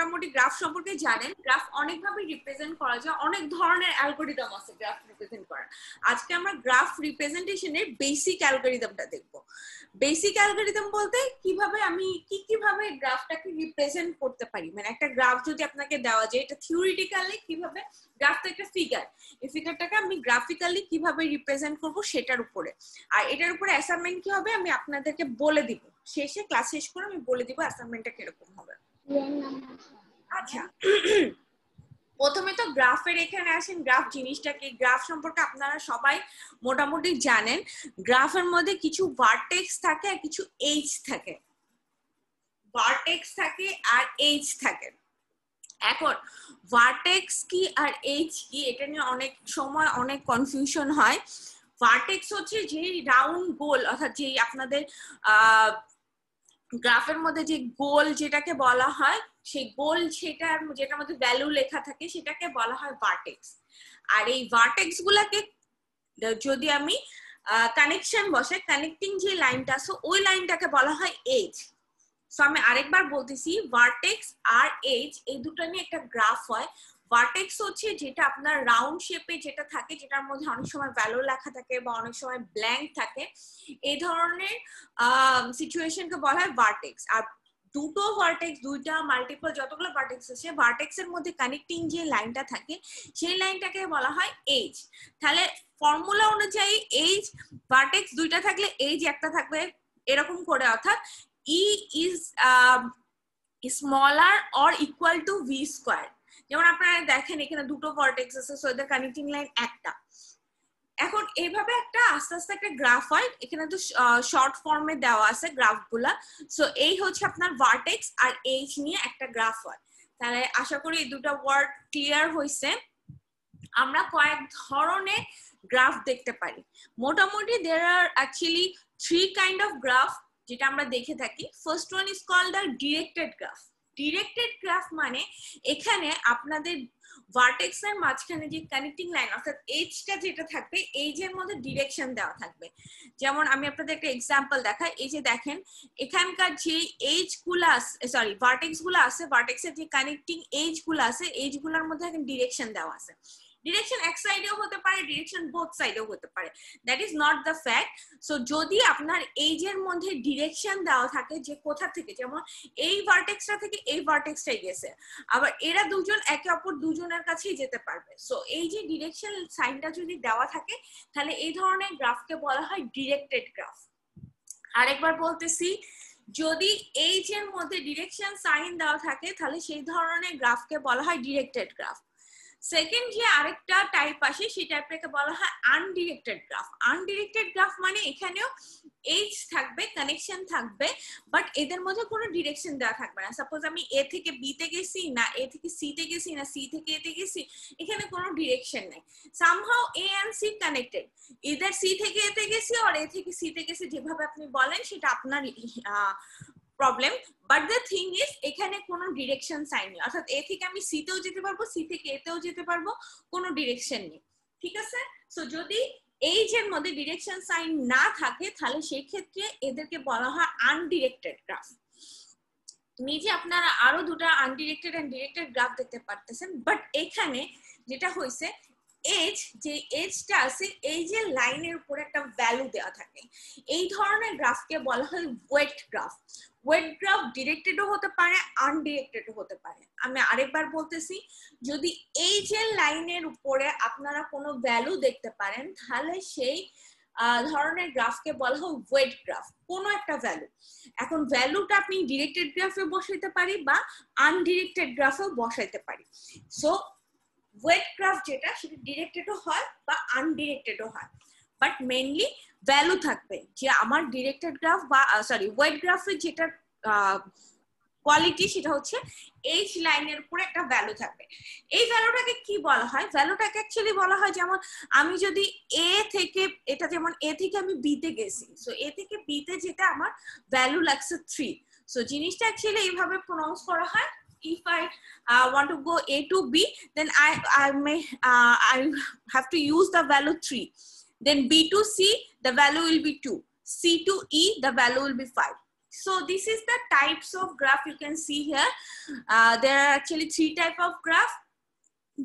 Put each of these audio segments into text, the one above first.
মোটামুটি গ্রাফ সম্পর্কে জানেন, গ্রাফ অনেকভাবে রিপ্রেজেন্ট করা যায়, অনেক ধরনের অ্যালগরিদম আছে গ্রাফ রিপ্রেজেন্ট করার। আজকে আমরা গ্রাফ রিপ্রেজেন্টেশনের বেসিক অ্যালগরিদমটা দেখব। বেসিক অ্যালগরিদম বলতে কিভাবে আমি কিভাবে গ্রাফটাকে রিপ্রেজেন্ট করতে পারি, মানে একটা গ্রাফ যদি আপনাকে দেওয়া যায়, এটা থিওরিটিক্যালি কিভাবে, গ্রাফ তো একটা ফিগার, এই ফিগারটাকে আমি গ্রাফিক্যালি কিভাবে রিপ্রেজেন্ট করব সেটার উপরে। আর এটার উপরে অ্যাসাইনমেন্ট কি হবে আমি আপনাদেরকে বলে দিব, শেষে ক্লাস শেষ করে আমি বলে দিব অ্যাসাইনমেন্টটা কিরকম হবে। আচ্ছা, প্রথমে তো গ্রাফের এখানে আসেন। গ্রাফ জিনিসটা কি, গ্রাফ সম্পর্কে আপনারা সবাই মোটামুটি জানেন। গ্রাফের মধ্যে কিছু ভার্টেক্স থাকে আর কিছু এজ থাকে, ভার্টেক্স থাকে আর এজ থাকে। এখন ভার্টেক্স কি আর এজ কি এটা নিয়ে অনেক সময় অনেক কনফিউশন হয়। ভার্টেক্স হচ্ছে যে রাউন্ড গোল, অর্থাৎ যে আপনাদের গ্রাফের মধ্যে যে গোল যেটাকে বলা হয়, সেই গোল যেটার মধ্যে ভ্যালু লেখা থাকে সেটাকে বলা হয় ভার্টেক্স। আর এই ভার্টেক্স গুলাকে যদি আমি কানেকশন বসে, কানেক্টিং যে লাইনটা আছে ওই লাইনটাকে বলা হয় এজ। সো আমি আরেকবার বলতেছি, ভার্টেক্স আর এজ এই দুটো নিয়ে একটা গ্রাফ হয়। ভার্টেক্স হচ্ছে যেটা আপনার রাউন্ড শেপে যেটা থাকে, যেটার মধ্যে অনেক সময় ভ্যালু লেখা থাকে বা অনেক সময় ব্ল্যাঙ্ক থাকে, এই ধরনের সিচুয়েশনকে বলা হয় ভার্টেক্স। আর দুটো ভার্টেক্স, দুইটা মাল্টিপল যতগুলো ভার্টেক্স আছে, ভার্টেক্স এর মধ্যে কানেক্টিং যে লাইনটা থাকে সেই লাইনটাকে বলা হয় এজ। তাহলে ফর্মুলা অনুযায়ী এজ, ভার্টেক্স দুইটা থাকলে এজ একটা থাকবে, এরকম করে, অর্থাৎ E is smaller or equal to V square। যেমন আপনারা দেখেন এখানে দুটো ভার্টেক্স আছে, সো এদের কানেক্টিং লাইন একটা। এখন এইভাবে একটা আস্তে আস্তে একটা গ্রাফ হয়। এখানে তো শর্ট ফর্মে দেওয়া আছে গ্রাফগুলা। সো এই হচ্ছে আপনার ভার্টেক্স আর এজ নিয়ে একটা গ্রাফ হয়। তাহলে আশা করি এই দুটো ওয়ার্ড ক্লিয়ার হয়েছে। আমরা কয়েক ধরনের গ্রাফ দেখতে পারি। মোটামুটি there are actually 3 kind of graph যেটা আমরা দেখে থাকি। First one is called the directed graph. Directed graph মানে এখানে আপনাদের ভার্টেক্স এর মাঝখানে যে কানেক্টিং লাইন, অর্থাৎ এজটা যেটা থাকবে, এজের মধ্যে ডিরেকশন দেওয়া থাকবে। যেমন আমি আপনাদের একটা এক্সাম্পল দেখাই। এই যে দেখেন এখানকার যে এজ গুলো আছে, সরি ভার্টেক্স গুলো আছে, ভার্টেক্স এর যে কানেক্টিং এজ গুলো আছে, এজ গুলোর মধ্যে এখন ডিরেকশন দেওয়া আছে। ডিরেকশন এক সাইডেও হতে পারে, ডিরেকশন বোথ সাইডেও হতে পারে, that is not the fact. So যদি আপনার এজের মধ্যে ডিরেকশন দেওয়া থাকে যে কোথা থেকে, যেমন এই ভার্টেক্সটা থেকে এই ভার্টেক্সটাই গেছে, আবার এরা দুজন একে অপর দুজনের কাছেই যেতে পারবে। সো এই যে ডিরেকশন সাইনটা যদি দেওয়া থাকে, তাহলে এই ধরনের গ্রাফকে বলা হয় ডিরেক্টেড গ্রাফ। আরেকবার বলতেছি, যদি এজের মধ্যে ডিরেকশন সাইন দেওয়া থাকে তাহলে সেই ধরনের গ্রাফকে বলা হয় ডিরেক্টেড গ্রাফ। সেকেন্ড যে আরেকটা টাইপ আসে সেই টাইপটাকে বলা হয় আনডিরেক্টেড গ্রাফ। আনডিরেক্টেড গ্রাফ মানে এখানেও এজ থাকবে, কানেকশন থাকবে, বাট এদের মধ্যে কোনো ডিরেকশন দেওয়া থাকবে না। সাপোজ আমি এ থেকে বি তে গেছি, না এ থেকে সি তে গেছি, না সি থেকে এ তে গেছি, এখানে কোনো ডিরেকশন নেই। Somehow A and C connected, either C থেকে এ তে গেছি আর এ থেকে সি তে গেছি, যেভাবে আপনি বলেন সেটা আপনার problem. But the thing is এখানে কোনো ডিরেকশন সাইন নেই, অর্থাৎ এ থেকে আমি সি তেও যেতে পারবো, সি থেকে এ তেও যেতে পারবো, কোনো ডিরেকশন নেই। ঠিক আছে? সো যদি এইজ এর মধ্যে ডিরেকশন সাইন না থাকে তাহলে সেই ক্ষেত্রে এদেরকে বলা হয় আনডিরেক্টেড গ্রাফ। নিজে আপনারা আরো দুটো আনডিরেক্টেড এন্ড ডিরেক্টেড গ্রাফ দেখতে পারতেছেন, বাট এখানে যেটা হয়েছে, এজ, যে এজটা আছে, এজের লাইনের উপর একটা ভ্যালু দেওয়া থাকে, এই ধরনের গ্রাফকে বলা হয় ওয়েট গ্রাফ। ওয়েট গ্রাফ ডিরেক্টেডও হতে পারে, আনডিরেক্টেডও হতে পারে। আমি আরেকবার বলতেছি, যদি এজের লাইনের উপরে আপনারা কোনো ভ্যালু দেখতে পারেন তাহলে সেই ধরনের গ্রাফকে বলা হয় ওয়েট গ্রাফ, কোনো একটা ভ্যালু। এখন ভ্যালুটা আপনি ডিরেক্টেড গ্রাফে বসাইতে পারি বা আনডিরেক্টেড গ্রাফেও বসাইতে পারি। সো ওয়েট গ্রাফ যেটা, সেটা ডিরেক্টেডও হয় বা আনডিরেক্টেডও হয়, বাট মেইনলি ভ্যালু থাকবে। যে আমার ডিরেক্টেড গ্রাফ বা সরি ওয়েট গ্রাফের যেটা কোয়ালিটি, সেটা হচ্ছে এইচ লাইনের উপরে একটা ভ্যালু থাকবে। এই ভ্যালুটাকে কি বলা হয়? ভ্যালুটাকে অ্যাকচুয়ালি বলা হয়, যেমন আমি যদি এ থেকে, এটা যেমন এ থেকে আমি বি তে গেছি, সো এ থেকে বি তে যেটা আমার ভ্যালু লাগছে 3। সো জিনিসটা অ্যাকচুয়ালি এইভাবে প্রনাউন্স করা হয়, if I want to go A to B, then I have to use the value 3. Then B to C, the value will be 2. C to E, the value will be 5. So this is the types of graph you can see here. There are actually 3 type of graph.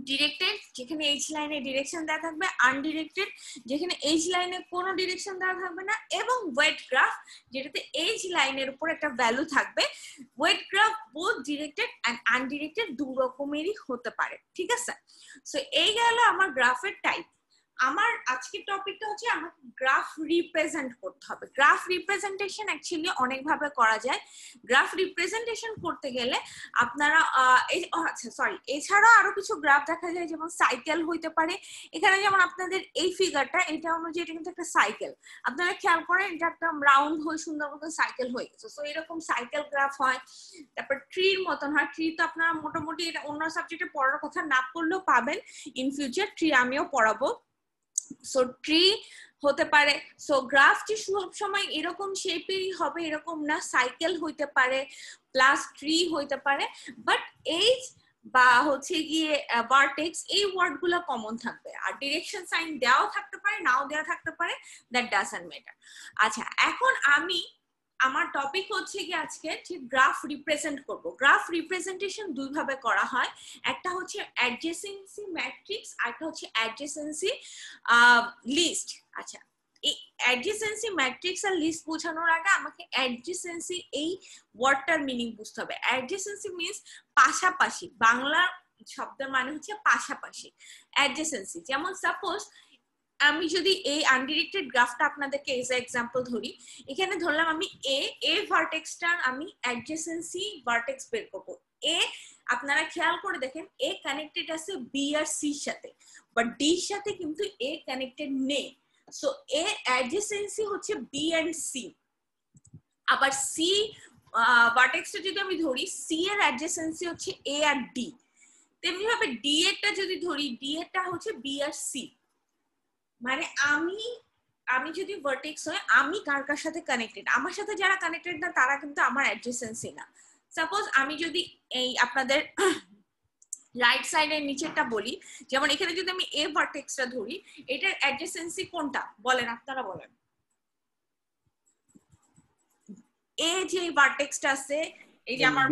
Directed, যেখানে H লাইনে direction দেওয়া থাকবে, আনডিরেক্টেড যেখানে H লাইনে কোনো direction দেওয়া থাকবে না, এবং ওয়েট গ্রাফ যেটাতে এইচ লাইনের উপর একটা ভ্যালু থাকবে। Weight graph both directed and undirected দু রকমেরই হতে পারে, ঠিক আছে? সো এই গেল আমার গ্রাফের টাইপ। আমার আজকের টপিকটা হচ্ছে আমাকে গ্রাফ রিপ্রেজেন্ট করতে হবে। গ্রাফ রিপ্রেজেন্টেশন অ্যাকচুয়ালি অনেক ভাবে করা যায়। গ্রাফ রিপ্রেজেন্টেশন করতে গেলে আপনারা আচ্ছা সরি, এছাড়াও আরো কিছু গ্রাফ দেখা যায়, যেমন সাইকেল হইতে পারে। এখানে যেমন আপনাদের এই ফিগারটা, এটা অনুযায়ী এটা কিন্তু একটা সাইকেল। আপনারা খেয়াল করেন এটা একটা রাউন্ড হয়ে সুন্দর মতো সাইকেল হয়ে গেছে। সো এরকম সাইকেল গ্রাফ হয়। তারপর ট্রির মতন হয়। ট্রি তো আপনারা মোটামুটি এটা অন্য সাবজেক্টে পড়ার কথা না পড়লেও পাবেন ইন ফিউচার। ট্রি আমিও পড়াবো। সো ট্রি হতে পারে। সো গ্রাফ যে সব সময় এরকম শেপেরই হবে এরকম না, সাইকেল হইতে পারে, প্লাস ট্রি হইতে পারে, বাট এইচ বা হচ্ছে গিয়ে ভার্টেক্স এই ওয়ার্ড গুলো কমন থাকবে। আর ডিরেকশন সাইন দেওয়া থাকতে পারে, নাও দেওয়া থাকতে পারে, দ্যাট ডাজন্ট ম্যাটার। আচ্ছা, এখন আমার টপিক হচ্ছে কি আজকে যে গ্রাফ রিপ্রেজেন্ট করব। গ্রাফ রিপ্রেজেন্টেশন দুই ভাবে করা হয়, একটা হচ্ছে অ্যাডজেসেন্সি ম্যাট্রিক্স, আর একটা হচ্ছে অ্যাডজেসেন্সি লিস্ট। আচ্ছা, এই অ্যাডজেসেন্সি ম্যাট্রিক্স আর লিস্ট বোঝানোর আগে আমাকে অ্যাডজেসেন্সি এই ওয়ার্ডটার মিনিং বুঝতে হবে। অ্যাডজেসেন্সি মিন্স পাশাপাশি, বাংলা শব্দের মানে হচ্ছে পাশাপাশি। অ্যাডজেসেন্সি যেমন সাপোজ আমি যদি এই আনডিরেক্টেড গ্রাফটা আপনাদেরকে এজ এক্সাম্পল ধরি, এখানে ধরলাম আমি এ ভার্টেক্সটার আমি অ্যাডজেসেন্সি ভার্টেক্স বের করব। এ আপনারা খেয়াল করে দেখেন এ কানেক্টেড আছে বি আর সির সাথে, বাট ডি এর সাথে কিন্তু এ কানেক্টেড নেই। সো এ অ্যাডজেসেন্সি হচ্ছে বি এন্ড সি। আবার সি ভার্টেক্সটা যদি আমি ধরি, সি এর অ্যাডজেসেন্সি হচ্ছে এ আর ডি। তেমনি ভাবে ডি এরটা যদি ধরি, ডি এরটা হচ্ছে বি আর সি। মানে আমি যদি ভার্টেক্স হয়, আমি কার কার সাথে কানেক্টেড, আমার সাথে যারা কানেক্টেড না তারা কিন্তু আমার অ্যাডজেসেন্সি না। সাপোজ আমি যদি এই আপনাদের রাইট সাইডের নিচেরটা বলি, যেমন এখানে যদি আমি এ ভার্টেক্সটা ধরি, এটার অ্যাডজেসেন্সি কোনটা বলেন, আপনারা বলেন। এ যে ভার্টেক্সটা আছে, এই যে আমার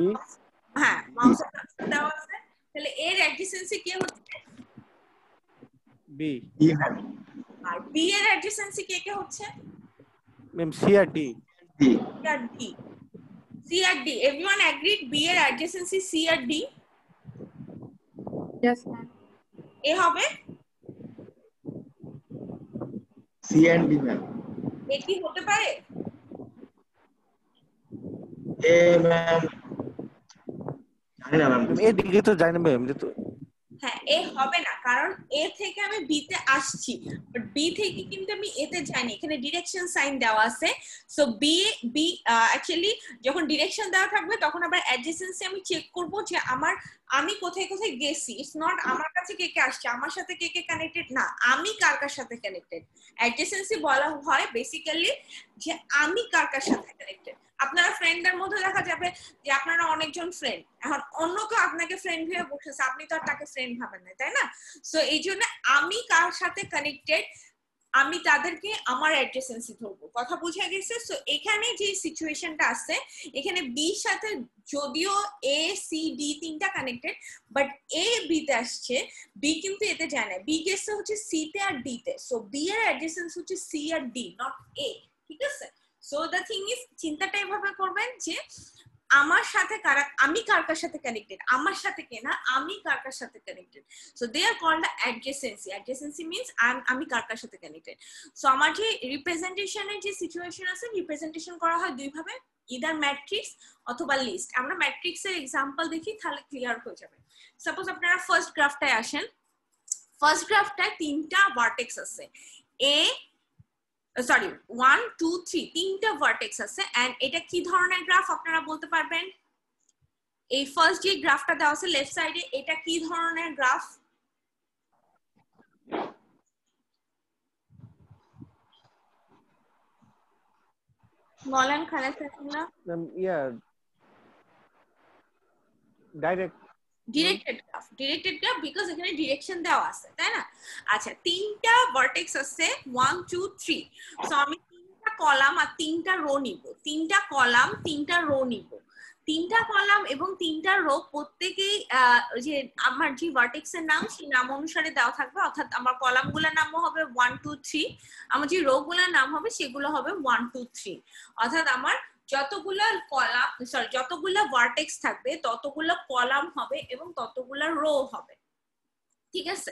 হ্যাঁ মাউসের কার্সর দেওয়া আছে, তাহলে এর অ্যাডজেসেন্সি কি হচ্ছে? বি। আর বি এর অ্যাডজেসেন্সি কে হচ্ছে? ম্যাম সি আর ডি। সি আর ডি। এভরিওয়ান এগ্রিড বি এর অ্যাডজেসেন্সি সি আর ডি? Yes, ma'am. এ হবে সি এন্ড ডি ম্যাম। এ কি হতে পারে? এ ম্যাম জানি না ম্যাম। এ দিকে তো জানি ম্যাম, তো হ্যাঁ, এ হবে না, কারণ এ থেকে আমি বি তে আসছি, বাট বি থেকে কিন্তু আমি এ তে যাইনি। এখানে ডিরেকশন সাইন দেওয়া আছে। সো বি অ্যাকচুয়ালি যখন ডিরেকশন দেওয়া থাকবে তখন আবার অ্যাডজেসেন্সি আমি চেক করব যে আমি কোথায় কোথায় গেছি। ইটস নট আমার কাছে কে কে আসছে, আমার সাথে কে কে কানেক্টেড না, আমি কার কার সাথে কানেক্টেড। অ্যাডজেসেন্সি বলা হয় বেসিক্যালি যে আমি কার কার সাথে কানেক্টেড। আপনারা ফ্রেন্ডদের মধ্যে দেখা যাবে যে আপনারা অনেকজন ফ্রেন্ড, এখন অন্য কেউ আপনাকে ফ্রেন্ড ভেবে বসেছে, আপনি তো আর তাকে ফ্রেন্ড ভাবেন না, তাই না? সো এই জন্য আমি কার সাথে কানেক্টেড, আমি তাদেরকে আমার অ্যাডজেসেন্সি ধরবো। কথা বুঝে গেছে? সো এখানে যে সিচুয়েশনটা আছে, এখানে বি সাথে যদিও এ সি ডি তিনটা কানেক্টেড, বাট এ বি তে আসছে, বি কিন্তু এতে যায় না, বি গেছে হচ্ছে সি তে আর ডি তে। সো বি এর অ্যাডজেসেন্সি হচ্ছে সি আর ডি, নট এ। ঠিক আছে? সো দ্য থিং ইজ, চিন্তাটা এভাবে করবেন যে আমার সাথে আমি কার কার সাথে কানেক্টেড, আমার সাথে কে না, আমি কার কার সাথে connected. So they are called adjacency. Adjacency means আমি কার কার সাথে কানেক্টেড। সো আমার যে রিপ্রেজেন্টেশনের যে সিচুয়েশন আছে, রিপ্রেজেন্টেশন করা হয় দুই ভাবে, ইদার ম্যাট্রিক্স অথবা লিস্ট। আমরা ম্যাট্রিক্সের এক্সাম্পল দেখি, তাহলে ক্লিয়ার হয়ে যাবে। সাপোজ আপনারা ফার্স্ট গ্রাফটায় আসেন। ফার্স্ট গ্রাফটায় তিনটা ভার্টেক্স আছে, এ সরি 1 2 3 তিনটা ভার্টেক্স আছে। এন্ড এটা কি ধরনের গ্রাফ আপনারা বলতে পারবেন? এই ফার্স্ট যে গ্রাফটা দেওয়া আছে লেফট সাইডে, এটা কি ধরনের গ্রাফ? বলেন Khaled Saifullah. Directed graph, because এখানে ডিরেকশন দেওয়া আছে, তাই না? আচ্ছা, তিনটা ভার্টেক্স আছে 1 2 3। সো আমি তিনটা কলাম আর 3টা রো নিব, 3টা কলাম 3টা রো নিব। 3টা কলাম এবং 3টা রো প্রত্যেকেই যে আমার যে ভার্টেক্স এর নাম সেই নাম অনুসারে দেওয়া থাকবে, অর্থাৎ আমার কলাম গুলোর নাম হবে 1 2 3, আমার যে রো গুলোর নাম হবে সেগুলো হবে 1 2 3, অর্থাৎ আমার যতগুলো কলাম যতগুলো ভার্টেক্স থাকবে ততগুলো কলাম হবে এবং ততগুলো রো হবে। ঠিক আছে,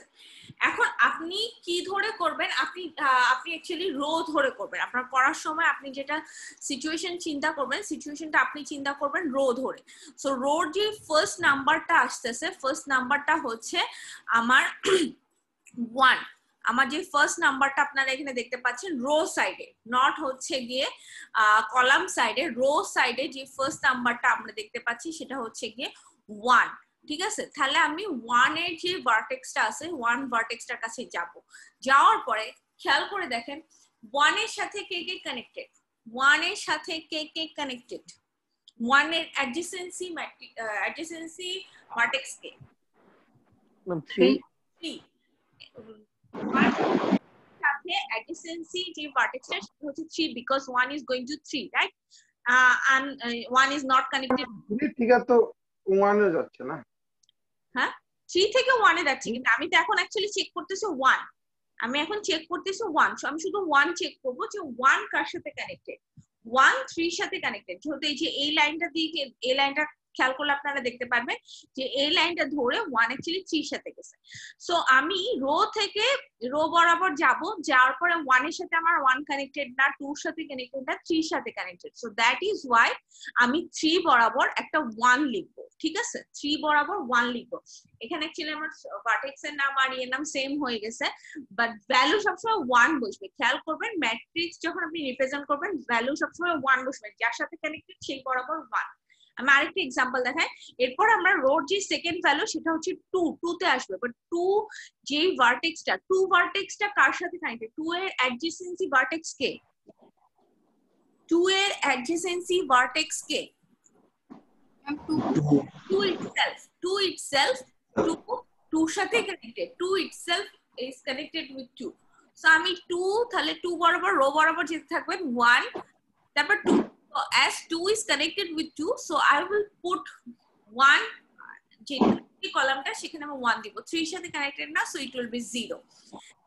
এখন আপনি কি ধরে করবেন, আপনি অ্যাকচুয়ালি রো ধরে করবেন। আপনার করার সময় আপনি যেটা সিচুয়েশন চিন্তা করবেন, সিচুয়েশনটা আপনি চিন্তা করবেন রো ধরে। সো রোর যে ফার্স্ট নাম্বারটা আসতেছে, ফার্স্ট নাম্বারটা হচ্ছে আমার 1। আমার যে ফার্স্ট নাম্বারটা আপনারা এখানে দেখতে পাচ্ছেন রো সাইডে, নট হচ্ছে গিয়ে কলাম সাইডে, রো সাইডে যে ফার্স্ট নাম্বারটা আমরা দেখতে পাচ্ছি সেটা হচ্ছে গিয়ে 1। ঠিক আছে, তাহলে আমি 1 এর যে ভার্টেক্সটা আছে 1 ভার্টেক্সটার কাছে যাব। যাওয়ার পরে খেয়াল করে দেখেন 1 এর সাথে কে কে কানেক্টেড, 1 এর সাথে কে কে কানেক্টেড, 1 এর অ্যাডজেসেন্সি ভার্টেক্স কে? 3 সাথে অ্যাডজেসেন্সি যে ভার্টেক্সটা সেটা হচ্ছে 3, because 1 is going to 3, right? And 1 is not connected। ঠিক আছে, তো 1 এ যাচ্ছে না। হ্যাঁ, 3 থেকে 1 এ যাচ্ছে, কিন্তু আমি তো এখন অ্যাকচুয়ালি চেক করতেছি 1, আমি এখন চেক করতেছি 1, সো আমি শুধু 1 চেক করব যে 1 কার সাথে কানেক্টেড, 1 3 এর সাথে কানেক্টেড। যেহেতু এই যে এই লাইনটা দিয়ে, এই লাইনটা খেয়াল করলে আপনারা দেখতে পারবেন যে এই লাইনটা ধরে 1 অ্যাকচুয়ালি 3 এর সাথে গেছে। সো আমি রো থেকে রো বরাবর যাব, যাওয়ার পরে 1 এর সাথে আমার 1 কানেক্টেড না, 2 এর সাথে কানেক্টেড না, 3 এর সাথে connected. So that is Y আমি 3 বরাবর একটা 1 লিখব। ঠিক আছে, 3 বরাবর 1 লিখব। এখানে অ্যাকচুয়ালি আমার ভার্টেক্স এর নাম আর এর নাম সেম হয়ে গেছে, বাট ভ্যালু সবসময় 1 বসবে। খেয়াল করবেন ম্যাট্রিক্স যখন আপনি রিপ্রেজেন্ট করবেন ভ্যালু সবসময় 1 বসবে, যার সাথে কানেক্টেড সেই বরাবর 1। আমি আরেকটা এক্সাম্পল দেখাই। এরপর আমরা রোর যে সেকেন্ড ভ্যালু সেটা হচ্ছে 2 তে আসবে, বাট 2 যে ভার্টেক্সটা, 2 ভার্টেক্সটা কার সাথে কানেক্টেড, 2 এর অ্যাডজেসেন্সি ভার্টেক্স কে, 2 এর অ্যাডজেসেন্সি ভার্টেক্স কে? 2 itself, 2 itself, 2 সাথে connected, 2 itself is connected with 2। So আমি 2, তাহলে 2 বরাবর রো বরাবর যেতে থাকবে 1, তারপর 2। So as 2 is connected with 2, so I will put 1, যে কলামটা সেখানে আমি 1 দিব। 3 এর সাথে কানেক্টেড না, so it will be 0।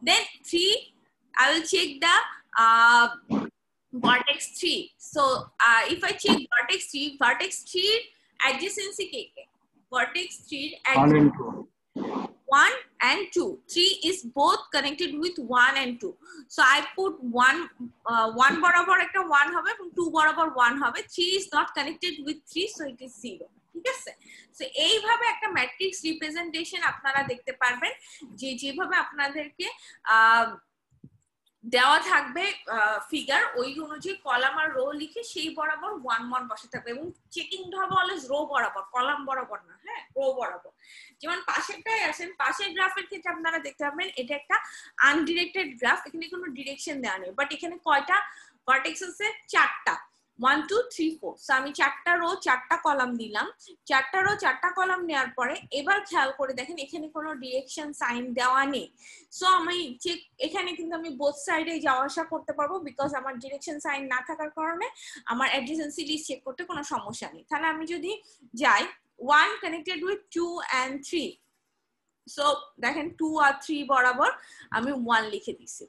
Then 3, I will check the vertex 3। So if I check vertex 3 adjacency K K? Vertex 3 1 and 2, 3 is both connected with 1 and 2, so I put 1 বরাবর একটা 1 হবে এবং 2 বরাবর 1 হবে। 3 is not connected with 3, so it is 0। ঠিক আছে, so এইভাবে একটা ম্যাট্রিক্স রিপ্রেজেন্টেশন আপনারা দেখতে পারবেন, যে যেভাবে আপনাদেরকে দেওয়া থাকবে ফিগার, ওই অনুযায়ী কলাম আর রো লিখে সেই বরাবর 1 1 বসে থাকবে, এবং চেকিংটা হবে অলওয়েজ রো বরাবর, কলাম বরাবর না। হ্যাঁ, রো বরাবর। যেমন পাশেরটাই আসেন, পাশের গ্রাফের ক্ষেত্রে আপনারা দেখতে পাবেন এটা একটা আনডিরেক্টেড গ্রাফ, এখানে কোনো ডিরেকশন দেওয়া নেই, বাট এখানে কয়টা ভার্টেক্স আছে? 4টা, 1 2 3 4। সো আমি 4টা রো 4টা কলাম দিলাম। 4টা রো 4টা কলাম নেওয়ার পরে এবার খেয়াল করে দেখেন এখানে কোনো ডিরেকশন সাইন দেওয়া নেই। সো আমি চেক, এখানে কিন্তু আমি বোথ সাইডে যাওয়া আসা করতে পারবো, বিকজ আমার ডিরেকশন সাইন না থাকার কারণে আমার অ্যাডজেসেন্সি লিস্ট চেক করতে কোনো সমস্যা নেই। তাহলে আমি যদি যাই 1 connected with 2 and 3, সো দেখেন 2 আর 3 বরাবর আমি 1 লিখে দিছি।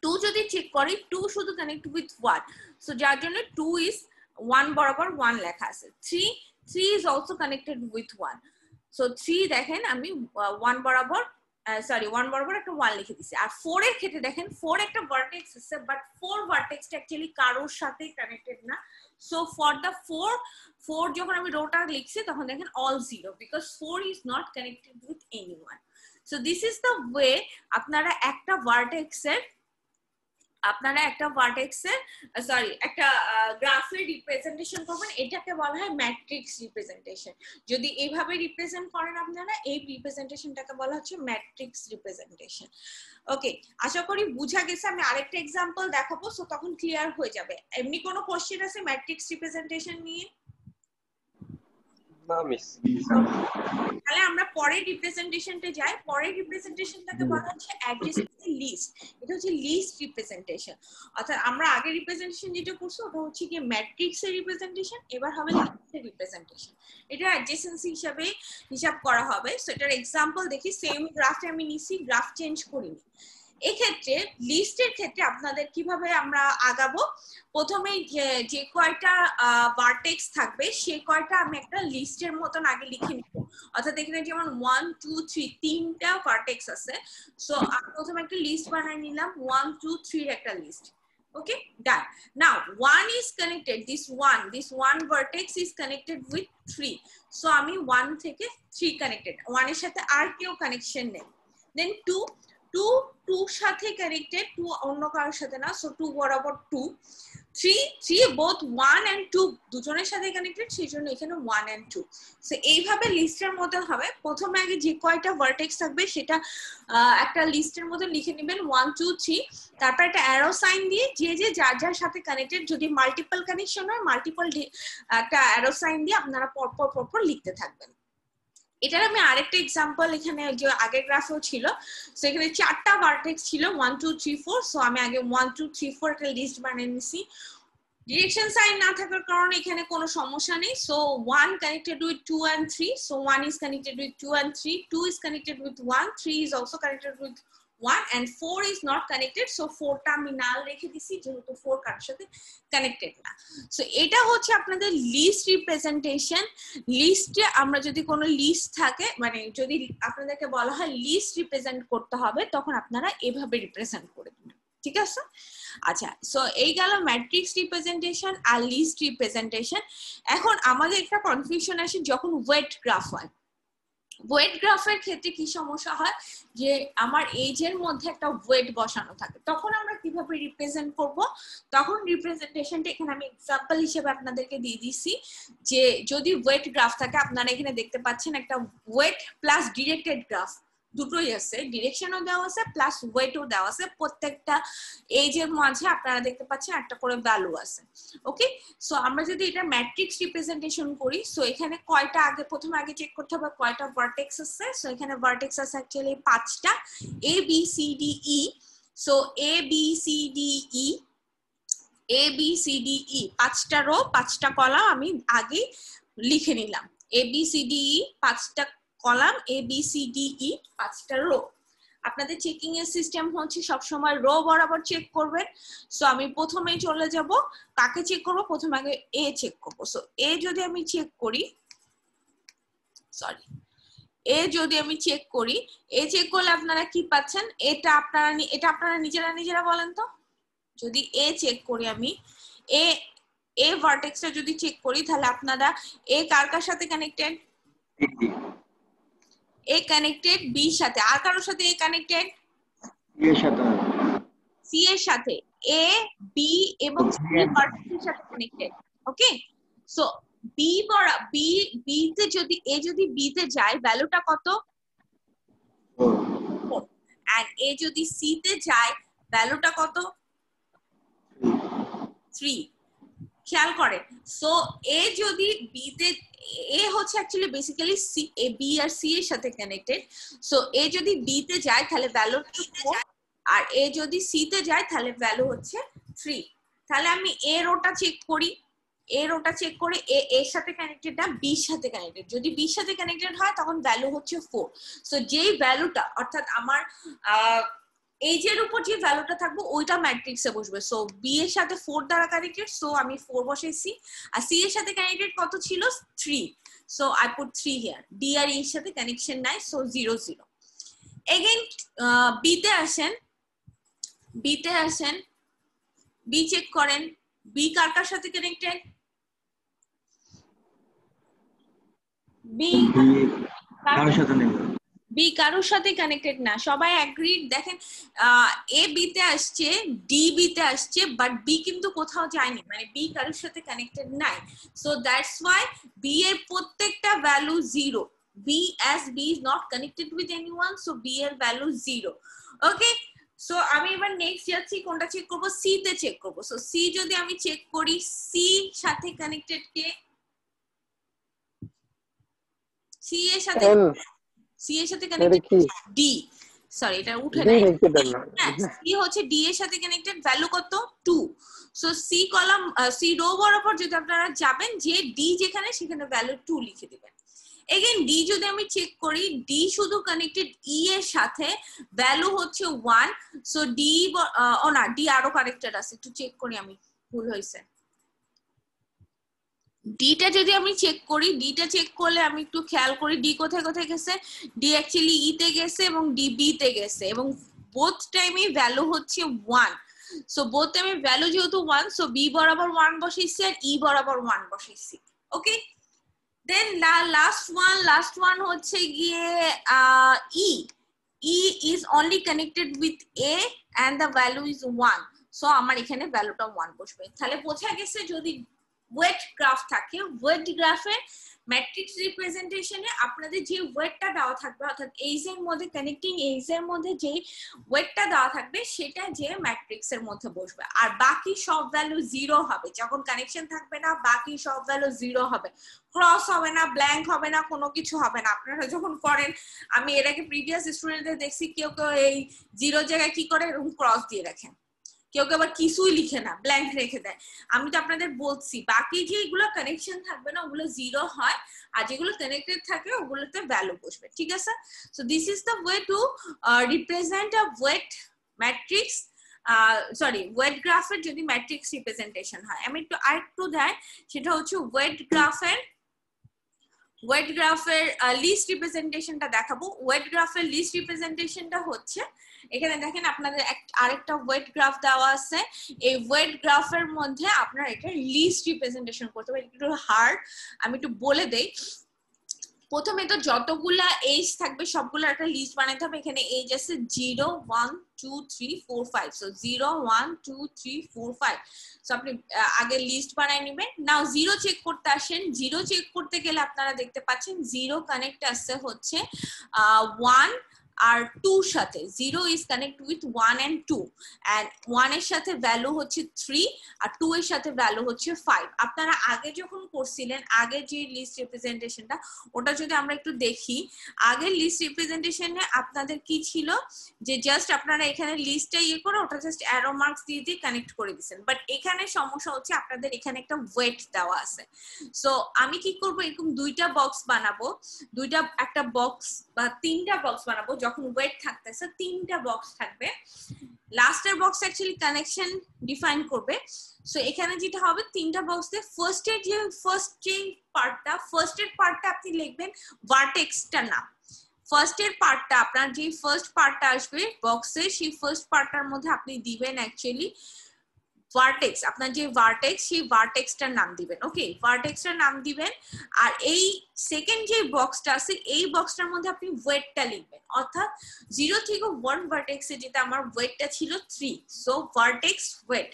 2 যদি চেক করি 2 শুধু কানেক্ট উইথ 1, সো যার জন্য 2 is 1 বরাবর 1 লেখা আছে। 3 is also connected with 1, so 3 দেখেন আমি 1 বরাবর 1 বরাবর একটা 1 লিখে দিছি। আর 4 এর ক্ষেত্রে দেখেন 4 একটা ভার্টেক্স আছে, বাট 4 ভার্টেক্সটা অ্যাকচুয়ালি কারোর সাথে কানেক্টেড না। সো ফর দ্য 4 যখন আমি রোটা লিখছি তখন দেখেন all 0, because 4 is not connected with anyone। So this is the way আপনারা একটা ভার্টেক্সের একটা গ্রাফের রিপ্রেজেন্টেশন করবেন, এটাকে বলা হয় ম্যাট্রিক্স রিপ্রেজেন্টেশন। যদি এইভাবে রিপ্রেজেন্ট করেন আপনারা, এই রিপ্রেজেন্টেশনটাকে বলা হচ্ছে ম্যাট্রিক্স রিপ্রেজেন্টেশন। ওকে, আশা করি বুঝা গেছে। আমি আরেকটা এক্সাম্পল দেখাবো, সো তখন ক্লিয়ার হয়ে যাবে। এমনি কোনো কোশ্চেন আছে ম্যাট্রিক্স রিপ্রেজেন্টেশন নিয়ে? না মিস। তাহলে আমরা পরের রিপ্রেজেন্টেশনটা যাই। পরের রিপ্রেজেন্টেশনটাকে বলা হচ্ছে অ্যাডজেসেন্সি লিস্ট। এটা হচ্ছে লিস্ট রিপ্রেজেন্টেশন। অর্থাৎ আমরা আগে রিপ্রেজেন্টেশন যেটা করছি ওটা হচ্ছে কি ম্যাট্রিক্সের রিপ্রেজেন্টেশন, এবার হবে লিস্টের রিপ্রেজেন্টেশন। এটা অ্যাডজেসেন্সি হিসাবে হিসাব করা হবে। সো এটার এক্সাম্পল দেখি। সেম গ্রাফে আমি নিছি, গ্রাফ চেঞ্জ করিনি। এক্ষেত্রে লিস্টের ক্ষেত্রে আপনাদের কিভাবে আমরা আগাবো, প্রথমে যে কয়টা ভার্টেক্স থাকবে সে কয়টা আমি একটা লিস্টের মতন আগে লিখে নিব। অর্থাৎ এখানে যেমন 1 2 3 তিনটা ভার্টেক্স আছে, সো আমি প্রথমে একটা লিস্ট বানাই নিলাম 1 2 3 এর একটা list. Okay, done. Now 1 is connected, this one vertex is connected with 3, so আমি 1 থেকে 3 connected, 1 এর সাথে আর কেউ কানেকশন নেই। Then 2 সাথে কানেক্টেড, 2 অন্য কারোর সাথে না, সো 2 বরাবর 2। 3 both 1 and 2 দুজনের সাথে কানেক্টেড, সেই জন্য এখানে 1 and 2। সো এইভাবে লিস্টের মতো হবে। প্রথমে আগে যে কয়টা ভার্টেক্স থাকবে সেটা একটা লিস্টের মতো লিখে নেবেন 1 2 3, তারপর একটা অ্যারো সাইন দিয়ে যে যার যার সাথে কানেক্টেড, যদি মাল্টিপল কানেকশন হয় মাল্টিপল একটা অ্যারো সাইন দিয়ে আপনারা পরপর লিখতে থাকবেন। এটার আমি আরেকটা এক্সাম্পল এখানে যে আগের গ্রাফেও ছিল, সো এখানে 4টা ভার্টেক্স ছিল 1 2 3 4, সো আমি আগে 1 2 3 4 একটা লিস্ট বানিয়ে নিছি। ডিরেকশন সাইন না থাকার কারণে এখানে কোনো সমস্যা নেই। So 1 connected with 2 and 3, so 1 is connected with 2 and 3, 2 is connected with 1, 3 is also connected with 1, and 4 is not connected, so 4 টা আমি নাল রেখে দিছি যেহেতু 4 কার সাথে কানেক্টেড না। সো এটা হচ্ছে আপনাদের লিস্ট রিপ্রেজেন্টেশন। লিস্টে আমরা যদি কোনো লিস্ট থাকে, মানে যদি আপনাদেরকে বলা হয় লিস্ট রিপ্রেজেন্ট করতে হবে, তখন আপনারা এভাবে রিপ্রেজেন্ট করে দিবেন, ঠিক আছে? আচ্ছা, সো এই গেল ম্যাট্রিক্স রিপ্রেজেন্টেশন আর লিস্ট রিপ্রেজেন্টেশন। এখন আমাদের একটা কনফিউশন আসে যখন ওয়েট গ্রাফ হয়। ওয়েট গ্রাফের ক্ষেত্রে কি সমস্যা হয়, যে আমার এজের মধ্যে একটা ওয়েট বসানো থাকে, তখন আমরা কিভাবে রিপ্রেজেন্ট করব? তখন রিপ্রেজেন্টেশনটা এখানে আমি এক্সাম্পল হিসেবে আপনাদেরকে দিয়ে দিছি, যে যদি ওয়েট গ্রাফ থাকে, আপনারা এখানে দেখতে পাচ্ছেন একটা ওয়েট প্লাস ডিরেক্টেড গ্রাফ, দুটোই আছে, ডিরেকশনও দেওয়া আছে প্লাস ওয়েটও দেওয়া আছে। প্রত্যেকটা এজের মাঝে আপনারা দেখতে পাচ্ছেন একটা করে ভ্যালু আছে। ওকে, সো আমরা যদি এটা ম্যাট্রিক্স রিপ্রেজেন্টেশন করি, সো এখানে কয়টা প্রথমে আগে চেক করতে হবে কয়টা ভার্টেক্স আছে। সো এখানে ভার্টেক্স আছে অ্যাকচুয়ালি 5টা, A B C D E. So A B C D E, A B C D E 5টা রো 5টা কলাম আমি আগে লিখে নিলাম। A B C D E 5টা column, A B C D E 5টা রো। আপনাদের চেকিং এর সিস্টেম হচ্ছে সবসময় রো বরাবর চেক করবেন। সো আমি প্রথমে চলে যাব, কাকে চেক করব? প্রথমে আগে এ চেক করব। সো এ যদি আমি চেক করি, সরি, এ যদি আমি চেক করি, এ চেক করলে আপনারা কি পাচ্ছেন? এটা আপনারা নিজেরা বলেন তো। যদি এ চেক করি আমি, এ ভার্টেক্সটা যদি চেক করি, তাহলে আপনারা এ কার সাথে কানেক্টেড? এ কানেক্টেড বি সাথে। আর কারোর সাথে এ কানেক্টেড? সি এর সাথে। সি এর সাথে। এ বি এবং সি ভার্টেক্সের সাথে কানেক্টেড। ওকে, সো বি তে যদি এ যদি বি তে যায়, ভ্যালুটা কত? 4। এন্ড এ যদি সি তে যায়, ভ্যালুটা কত? 3। খেয়াল করেন। সো এ যদি বি তে, এ হচ্ছে actually basically C, A B R C এর সাথে কানেক্টেড। সো এ যদি বি তে যায় তাহলে ভ্যালু 4, আর এ যদি সি তে যায় তাহলে ভ্যালু হচ্ছে 3। তাহলে আমি এ রোটা চেক করি, এ রোটা চেক করে এ এর সাথে কানেক্টেড না বি সাথে কানেক্টেড। যদি বি সাথে কানেক্টেড হয় তখন ভ্যালু হচ্ছে 4। সো যেই ভ্যালুটা, অর্থাৎ আমার এজের উপর যে ভ্যালুটা থাকবে ওইটা ম্যাট্রিক্সে বসবে। সো বি এর সাথে 4 দ্বারা কানেক্টেড, সো আমি 4 বসাইছি। আর সি এর সাথে কানেক্টেড কত ছিল? 3, so I put 3 here. D আর এর সাথে কানেকশন নাই, সো 0 0। এগেইন বি তে আসেন, বি চেক করেন, বি কার সাথে কানেক্টেড? বি কারোর সাথে নেই, বি কারোর সাথে কানেক্টেড না। সবাই এগ্রিড? দেখেন এ বি তে আসছে, ডি বি তে আসছে, বাট বি কিন্তু কোথাও যায়নি, মানে বি কারোর সাথে কানেক্টেড নাই। সো দ্যাটস ওয়াই বি এর প্রত্যেকটা value 0। B as B is not connected with anyone, so B এর ভ্যালু 0। ওকে, সো আমি এবার নেক্সট যাচ্ছি, কোনটা চেক করব? সি তে চেক করব। সো সি যদি আমি চেক করি, সি সাথে কানেক্টেড কে? সি এর সাথে N সি এর সাথে এটা কানেক্টেড কি ডি, সরি এটা উঠে D নাই, নাকি এটা না হ্যাঁ সি হচ্ছে ডি এর সাথে কানেক্টেড, ভ্যালু কত 2। So C column C row বরাবর যদি আপনারা যাবেন যে ডি যেখানে সেখানে ভ্যালু 2 লিখে দিবেন। এগেইন ডি যদি আমি চেক করি, ডি শুধু কানেক্টেড ই এর সাথে, ভ্যালু হচ্ছে 1। সো ডি ও না, ডি আরো কানেক্টেড আছে, একটু চেক করি আমি, ভুল হয়েছে। ডিটা যদি আমি চেক করি, ডিটা চেক করলে আমি একটু খেয়াল করি ডি কোথায় কোথায় গেছে। ডি অ্যাকচুয়ালি ই তে গেছে এবং ডি বি তে গেছে, এবং বোথ টাইমে ভ্যালু হচ্ছে 1। সো বোথ টাইমে ভ্যালু যেহেতু 1, সো বি বরাবর 1 বসাইছি আর ই বরাবর 1 বসাইছি। ওকে, দেন লাস্ট ওয়ান হচ্ছে গিয়ে E. E is only connected with A and the value is 1। So আমার এখানে ভ্যালুটা 1 বসবে। তাহলে বোঝা গেছে যদি ওয়েট গ্রাফ থাকে, ওয়েট গ্রাফে ম্যাট্রিক্স রিপ্রেজেন্টেশনে আপনাদের যে ওয়েটটা দেওয়া থাকবে, অর্থাৎ এইজ এর মধ্যে কানেক্টিং এইজ এর মধ্যে যে ওয়েটটা দেওয়া থাকবে সেটা যে ম্যাট্রিক্স এর মধ্যে বসবে, আর বাকি সব ভ্যালু 0 হবে। যখন কানেকশন থাকবে না বাকি সব ভ্যালু 0 হবে, ক্রস হবে না, ব্ল্যাঙ্ক হবে না, কোনো কিছু হবে না। আপনারা যখন করেন, আমি এর আগে প্রিভিয়াস স্টুডেন্টদের দেখছি কেউ কেউ এই 0 জায়গায় কি করে এরকম ক্রস দিয়ে রাখেন, কেউ কেউ আবার কিছুই লিখে না, ব্ল্যাঙ্ক রেখে দেয়। আমি তো আপনাদের বলছি বাকি যেগুলো কানেকশন থাকবে না ওগুলো 0 হয়, আর যেগুলো কানেক্টেড থাকে ওগুলোতে ভ্যালু বসবে। ঠিক আছে, so this is the way to represent a weight matrix, sorry weight গ্রাফের যদি ম্যাট্রিক্স রিপ্রেজেন্টেশন হয়। আমি একটু আরেকটু দেয়, সেটা হচ্ছে ওয়েট গ্রাফের লিস্ট রিপ্রেজেন্টেশনটা দেখাবো। ওয়েট গ্রাফের লিস্ট রিপ্রেজেন্টেশনটা হচ্ছে, এখানে দেখেন আপনাদের আরেকটা ওয়েট গ্রাফ দেওয়া আছে। এই ওয়েট গ্রাফের মধ্যে আপনার এটা লিস্ট রিপ্রেজেন্টেশন করতে হবে, একটু হার্ড, আমি একটু বলে দেই। প্রথমে তো যতগুলা এজ থাকবে সবগুলো একটা লিস্ট বানাইতে হবে। এখানে এজ আছে 0 1 2 3 4 5, সো 0 1 2 3 4 5। সো আপনি আগে লিস্ট বানাই নেবেন। নাও 0 চেক করতে আসেন। 0 চেক করতে গেলে আপনারা দেখতে পাচ্ছেন 0 কানেক্ট আছে হচ্ছে 1 আর 2 সাথে। 0 is connect with 1 and 2, and 1 এর সাথে ভ্যালু হচ্ছে 3 আর 2 এর সাথে ভ্যালু হচ্ছে 5। আপনারা আগে যখন করছিলেন, আগে যে লিস্ট রিপ্রেজেন্টেশনটা, ওটা যদি আমরা একটু দেখি, আগের লিস্ট রিপ্রেজেন্টেশনে আপনাদের কি ছিল যে জাস্ট আপনারা এখানে লিস্টটা ইয়ে করে ওটা জাস্ট অ্যারো মার্কস দিয়ে দিয়ে কানেক্ট করে দিবেন। বাট এখানে সমস্যা হচ্ছে আপনাদের এখানে একটা ওয়েট দেওয়া আছে। সো আমি কি করব, এরকম দুইটা বক্স বানাবো, একটা বক্স বা তিনটা বক্স বানাবো। যখন ওয়েট থাকতেছে 3টা বক্স থাকবে, লাস্টের বক্স অ্যাকচুয়ালি কানেকশন ডিফাইন করবে। সো এখানে যেটা হবে 3টা বক্স দিয়ে ফার্স্ট এর পার্টটা আপনি লিখবেন ভার্টেক্সটা নাম। ফার্স্ট এর পার্টটা আপনার যে ফার্স্ট পার্টটা আসবে বক্সে, সেই ফার্স্ট পার্টটার মধ্যে আপনি দিবেন অ্যাকচুয়ালি ভার্টেক্স, আপনার যে ভার্টেক্স সেই ভার্টেক্সটার নাম দিবেন। ওকে, ভার্টেক্সটার নাম দিবেন। আর এই সেকেন্ড যে বক্সটা আছে এই বক্সটার মধ্যে আপনি ওয়েটটা লিখবেন, অর্থাৎ 0 থেকে 1 ভার্টেক্সে যেটা আমার ওয়েটটা ছিল 3, সো ভার্টেক্স ওয়েট।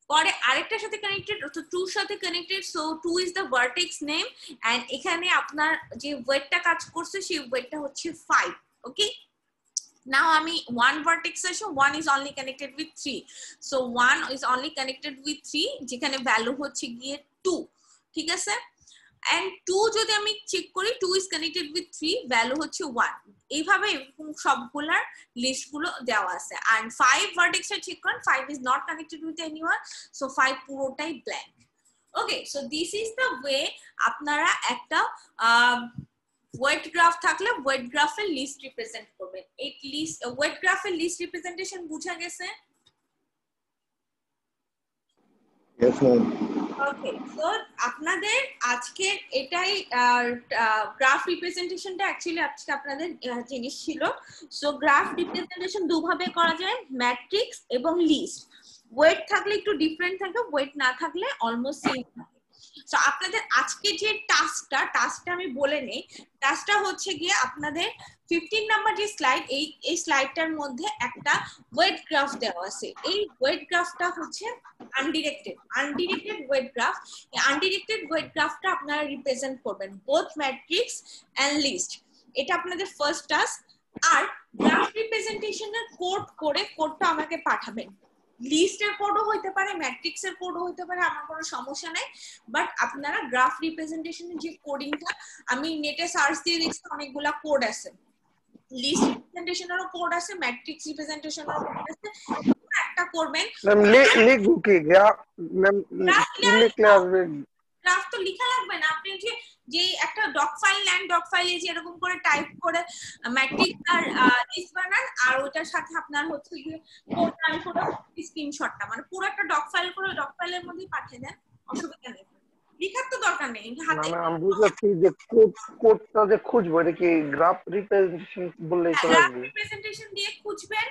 পরে আরেকটার সাথে কানেক্টেড, তো 2 সাথে connected, so 2 is the vertex name, and এখানে আপনার যে ওয়েটটা কাজ করছে সেই ওয়েটটা হচ্ছে 5। ওকে, now আমি 1 vertex আছে, 1 is only connected with 3, so 1 is only connected with 3, যেখানে ভ্যালু হচ্ছে গিয়ে 2। ঠিক আছে, and 2 যদি আমি চেক করি 2 is connected with 3, ভ্যালু হচ্ছে 1। এইভাবে সবগুলার লিস্ট গুলো দেওয়া আছে। and 5 vertex চেক করেন, 5 is not connected with anyone, so 5 পুরোটাই blank। okay, so this is the way আপনারা একটা ওয়েট গ্রাফ থাকলে ওয়েট গ্রাফের লিস্ট রিপ্রেজেন্ট করবেন। এই লিস্ট ওয়েট গ্রাফের লিস্ট রিপ্রেজেন্টেশন বুঝা গেছে? Yes, ma'am. ওকে, সো আপনাদের আজকে এটাই গ্রাফ রিপ্রেজেন্টেশনটা অ্যাকচুয়ালি আজকে আপনাদের জিনিস ছিল। সো গ্রাফ রিপ্রেজেন্টেশন দুভাবে করা যায়, ম্যাট্রিক্স এবং লিস্ট। ওয়েট থাকলে একটু ডিফারেন্ট থাকে, ওয়েট না থাকলে অলমোস্ট সেম থাকে। সো আপনাদের আজকে যে টাস্কটা আমি বলে নেই। টাস্কটা হচ্ছে গিয়ে আপনাদের 15 নাম্বার যে স্লাইড, এই স্লাইডটার মধ্যে একটা ওয়েট গ্রাফ দেওয়া আছে। এই ওয়েট গ্রাফটা হচ্ছে আনডিরেক্টেড ওয়েট গ্রাফ। এই আনডিরেক্টেড ওয়েট গ্রাফটা আপনারা রিপ্রেজেন্ট করবেন বোথ ম্যাট্রিক্স এন্ড লিস্ট। এটা আপনাদের ফার্স্ট টাস্ক। আর গ্রাফ রিপ্রেজেন্টেশনের কোডটা আমাকে পাঠাবেন। লিস্টের কোডও হইতে পারে, ম্যাট্রিক্সের কোডও হইতে পারে, আমার কোনো সমস্যা নাই। বাট আপনারা গ্রাফ রিপ্রেজেন্টেশনের যে কোডিংটা, আমি নেটে সার্চ দিয়ে দেখছি অনেকগুলা কোড আছে, লিস্ট রিপ্রেজেন্টেশনেরও কোড আছে, ম্যাট্রিক্স রিপ্রেজেন্টেশনেরও কোড আছে। একটা করবেন ম্যাম লিখবো কি গ্রাফ ম্যাম লিখলে আসবে? গ্রাফ তো লেখা লাগবে না, আপনি যে একটা ডক ফাইল নেন, ডক ফাইলে যে এরকম করে টাইপ করে ম্যাট্রিক্স আর লিস্ট বানান, আর ওটার সাথে আপনার হচ্ছে যে কোড রান করে স্ক্রিনশটটা, মানে পুরো একটা ডক ফাইল করে ডক ফাইলের মধ্যে পাঠিয়ে দেন, অসুবিধা নেই, লেখার তো দরকার নেই হাতে। না আমি বুঝলাম যে কোডটা যে খুঁজবো এটা কি গ্রাফ রিপ্রেজেন্টেশন বললেই চলে গ্রাফ আসবে? রিপ্রেজেন্টেশন দিয়ে খুঁজবেন,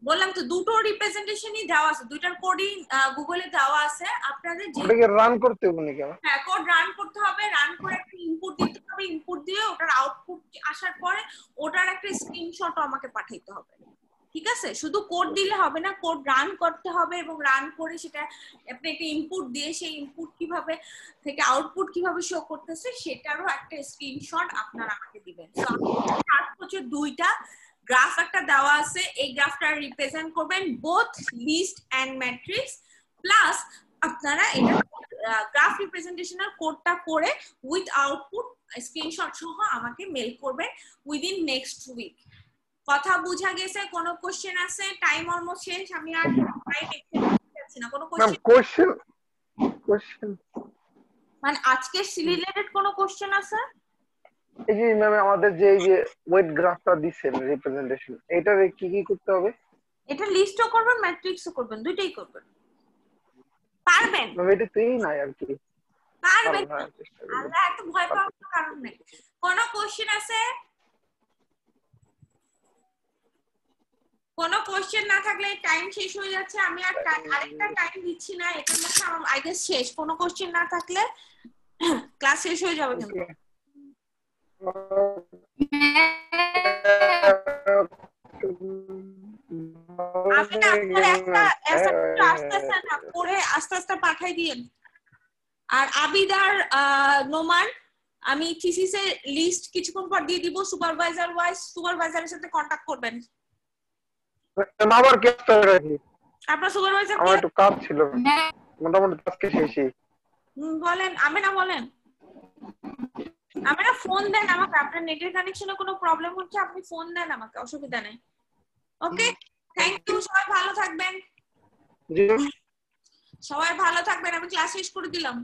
বললাম তো দুটো রিপ্রেজেন্টেশনই দেওয়া আছে, দুইটার কোডই গুগলে দেওয়া আছে, আপনাদের যে ওটাকে রান করতে হবে নাকি? হ্যাঁ কোড রান করতে হবে, রান করে একটা ইনপুট দিতে হবে, ইনপুট দিয়ে ওটার আউটপুট আসার পরে ওটার একটা স্ক্রিনশট আমাকে পাঠাইতে হবে, ঠিক আছে? শুধু কোড দিলে হবে না, কোড রান করতে হবে এবং রান করে সেটা আপনি একটা ইনপুট দিয়ে সেই ইনপুট কিভাবে থেকে আউটপুট কিভাবে শো করতেছে সেটারও একটা স্ক্রিনশট আপনারা আমাকে দিবেন। তো টাস্ক হচ্ছে দুইটা, গ্রাফ একটা দেওয়া আছে, এই গ্রাফটা রিপ্রেজেন্ট করবেন both list and matrix, plus আপনারা এটা গ্রাফ রিপ্রেজেন্টেশনের কোডটা করে উইথ আউটপুট স্ক্রিনশট সহ আমাকে মেল করবেন উইদিন নেক্সট উইক। কথা বুঝা গেছে? কোনো কোশ্চেন আছে? টাইম অলমোস্ট শেষ, আমি আর টাইম এক্সটেন্ড করতে চাচ্ছি না। কোনো কোশ্চেন মানে আজকে রিলেটেড কোনো কোশ্চেন আছে? এই যে ম্যাম আমাদের যে এই যে ওয়েট গ্রাফটা দিচ্ছেন রিপ্রেজেন্টেশন, এটারে কি কি করতে হবে? এটা লিস্টও করবেন, ম্যাট্রিক্সও করবেন, দুইটাই করবেন। পারবেন? ম্যাম এটা তুই নাই আর কি পারবেন। আল্লাহ এত ভয় পাওয়ার কারণ নেই। কোনো কোশ্চেন আছে? কোনো কোশ্চেন না থাকলে টাইম শেষ হয়ে যাচ্ছে, আমি আর আরেকটা টাইম দিচ্ছি না, এটার মধ্যে আমার আই গেস শেষ। কোনো কোশ্চেন না থাকলে ক্লাস শেষ হয়ে যাবে কিন্তু। আমি না আপনার একটা অ্যাসাইনমেন্ট আসতেছে না, করে আস্তে আস্তে পাঠাই দিয়েন। আর আবিদার নোমান আমি থিসিসের লিস্ট কিছুক্ষণ পর দিয়ে দিব, সুপারভাইজার ওয়াইজ সুপারভাইজারের সাথে কন্টাক্ট করবেন। আমার কেসটা রাখি, আপনার সুপারভাইজার আমার একটু কাজ ছিল, মোটামুটি আজকে শেষই। বলেন, আমি না বলেন, আমরা ফোন দেন আমাকে, আপনার নেটের কানেকশনে কোনো প্রবলেম হচ্ছে আপনি ফোন দেন আমাকে, অসুবিধা নেই। ওকে, থ্যাংক ইউ, সবাই ভালো থাকবেন। সবাই ভালো থাকবেন, আমি ক্লাস শেষ করে দিলাম।